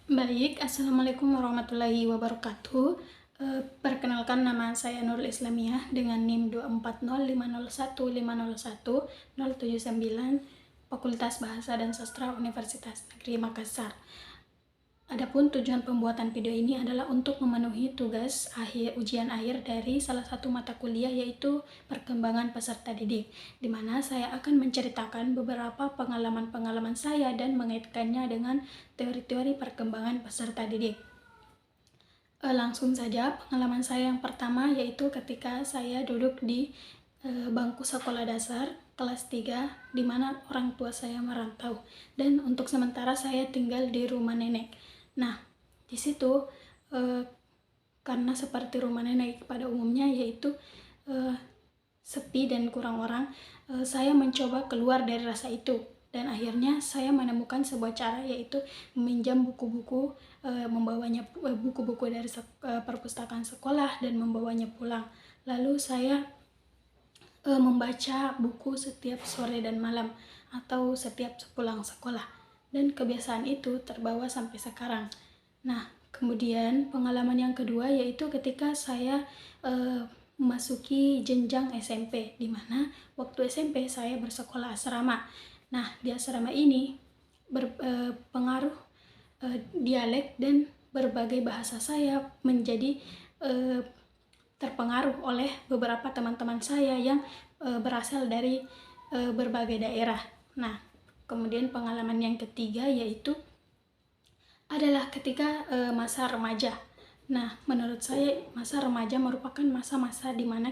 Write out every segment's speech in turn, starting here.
Baik, assalamualaikum warahmatullahi wabarakatuh. Perkenalkan, nama saya Nurul Islamiyah dengan NIM 240501501 079, Fakultas Bahasa dan Sastra Universitas Negeri Makassar. Adapun tujuan pembuatan video ini adalah untuk memenuhi tugas ujian akhir dari salah satu mata kuliah, yaitu perkembangan peserta didik, di mana saya akan menceritakan beberapa pengalaman-pengalaman saya dan mengaitkannya dengan teori-teori perkembangan peserta didik. Langsung saja, pengalaman saya yang pertama yaitu ketika saya duduk di bangku sekolah dasar kelas 3, di mana orang tua saya merantau dan untuk sementara saya tinggal di rumah nenek. Nah, di situ karena seperti rumah nenek pada umumnya yaitu sepi dan kurang orang, saya mencoba keluar dari rasa itu dan akhirnya saya menemukan sebuah cara, yaitu meminjam buku-buku, membawanya buku-buku dari perpustakaan sekolah dan membawanya pulang. Lalu saya membaca buku setiap sore dan malam atau setiap sepulang sekolah, dan kebiasaan itu terbawa sampai sekarang. Nah, kemudian pengalaman yang kedua yaitu ketika saya memasuki jenjang SMP, di mana waktu SMP saya bersekolah asrama. Nah, di asrama ini berpengaruh dialek dan berbagai bahasa saya menjadi terpengaruh oleh beberapa teman-teman saya yang berasal dari berbagai daerah. Nah, kemudian pengalaman yang ketiga yaitu adalah ketika masa remaja. Nah, menurut saya masa remaja merupakan masa-masa di mana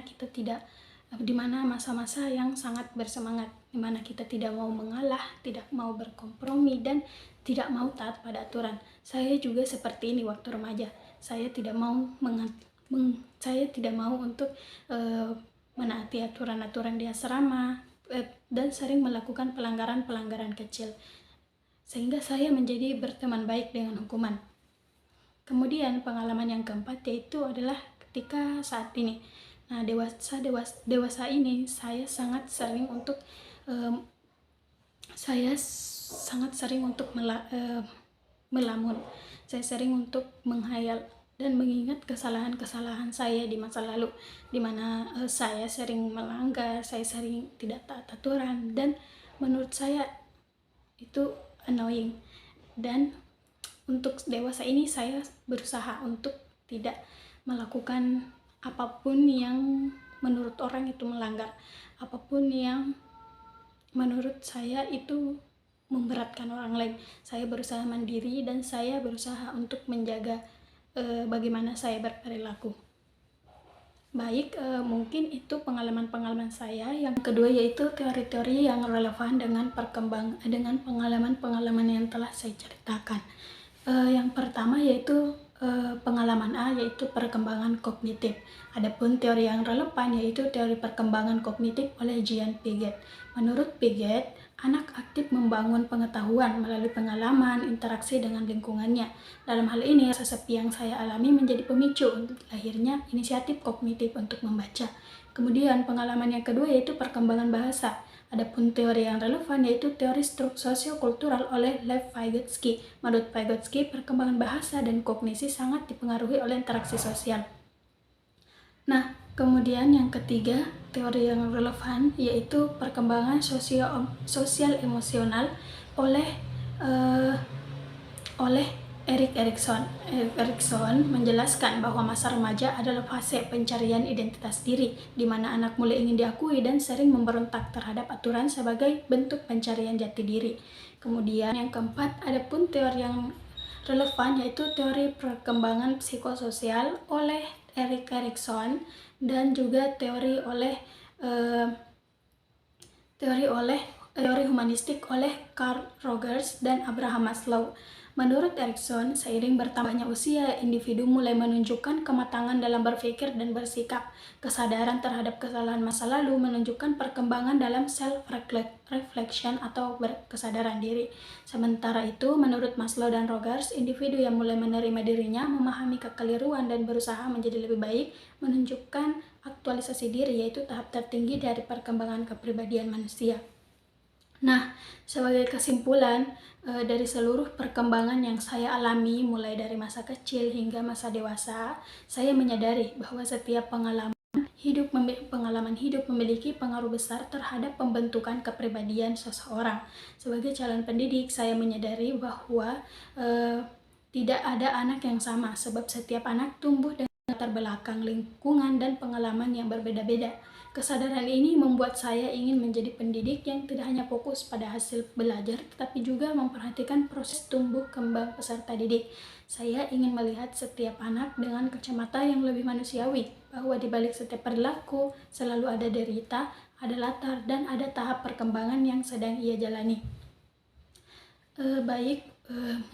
masa-masa yang sangat bersemangat, di mana kita tidak mau mengalah, tidak mau berkompromi, dan tidak mau taat pada aturan. Saya juga seperti ini waktu remaja. Saya tidak mau untuk menaati aturan-aturan di asrama dan sering melakukan pelanggaran-pelanggaran kecil, sehingga saya menjadi berteman baik dengan hukuman. Kemudian pengalaman yang keempat yaitu adalah ketika saat ini. Nah, dewasa ini saya sangat sering untuk melamun. Saya sering untuk menghayal dan mengingat kesalahan-kesalahan saya di masa lalu, di mana saya sering melanggar, saya sering tidak taat aturan, dan menurut saya itu annoying. Dan untuk dewasa ini saya berusaha untuk tidak melakukan apapun yang menurut orang itu melanggar, apapun yang menurut saya itu memberatkan orang lain. Saya berusaha mandiri dan saya berusaha untuk menjaga bagaimana saya berperilaku. Baik, mungkin itu pengalaman-pengalaman saya. Yang kedua yaitu teori-teori yang relevan dengan pengalaman-pengalaman yang telah saya ceritakan. Yang pertama yaitu pengalaman A, yaitu perkembangan kognitif. Adapun teori yang relevan yaitu teori perkembangan kognitif oleh Jean Piaget. Menurut Piaget, anak aktif membangun pengetahuan melalui pengalaman, interaksi dengan lingkungannya. Dalam hal ini, rasa sepi yang saya alami menjadi pemicu untuk lahirnya inisiatif kognitif untuk membaca. Kemudian pengalaman yang kedua yaitu perkembangan bahasa. Adapun teori yang relevan yaitu teori sosiokultural oleh Lev Vygotsky. Menurut Vygotsky, perkembangan bahasa dan kognisi sangat dipengaruhi oleh interaksi sosial. Nah, kemudian yang ketiga, teori yang relevan yaitu perkembangan sosial emosional oleh Erik Erikson. Erikson menjelaskan bahwa masa remaja adalah fase pencarian identitas diri, di mana anak mulai ingin diakui dan sering memberontak terhadap aturan sebagai bentuk pencarian jati diri. Kemudian yang keempat, ada pun teori yang relevan yaitu teori perkembangan psikososial oleh Erik Erikson dan juga teori humanistik oleh Carl Rogers dan Abraham Maslow. Menurut Erikson, seiring bertambahnya usia, individu mulai menunjukkan kematangan dalam berpikir dan bersikap. Kesadaran terhadap kesalahan masa lalu menunjukkan perkembangan dalam self-reflection atau kesadaran diri. Sementara itu, menurut Maslow dan Rogers, individu yang mulai menerima dirinya, memahami kekeliruan dan berusaha menjadi lebih baik, menunjukkan aktualisasi diri, yaitu tahap tertinggi dari perkembangan kepribadian manusia. Nah, sebagai kesimpulan dari seluruh perkembangan yang saya alami mulai dari masa kecil hingga masa dewasa, saya menyadari bahwa setiap pengalaman hidup memiliki pengaruh besar terhadap pembentukan kepribadian seseorang. Sebagai calon pendidik, saya menyadari bahwa tidak ada anak yang sama, sebab setiap anak tumbuh dengan latar belakang, lingkungan, dan pengalaman yang berbeda-beda. Kesadaran ini membuat saya ingin menjadi pendidik yang tidak hanya fokus pada hasil belajar, tetapi juga memperhatikan proses tumbuh kembang peserta didik. Saya ingin melihat setiap anak dengan kacamata yang lebih manusiawi, bahwa di balik setiap perilaku selalu ada derita, ada latar, dan ada tahap perkembangan yang sedang ia jalani.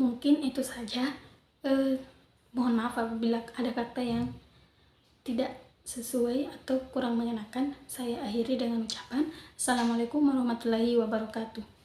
Mungkin itu saja. Mohon maaf apabila ada kata yang tidak sesuai atau kurang mengenakan. Saya akhiri dengan ucapan Assalamualaikum warahmatullahi wabarakatuh.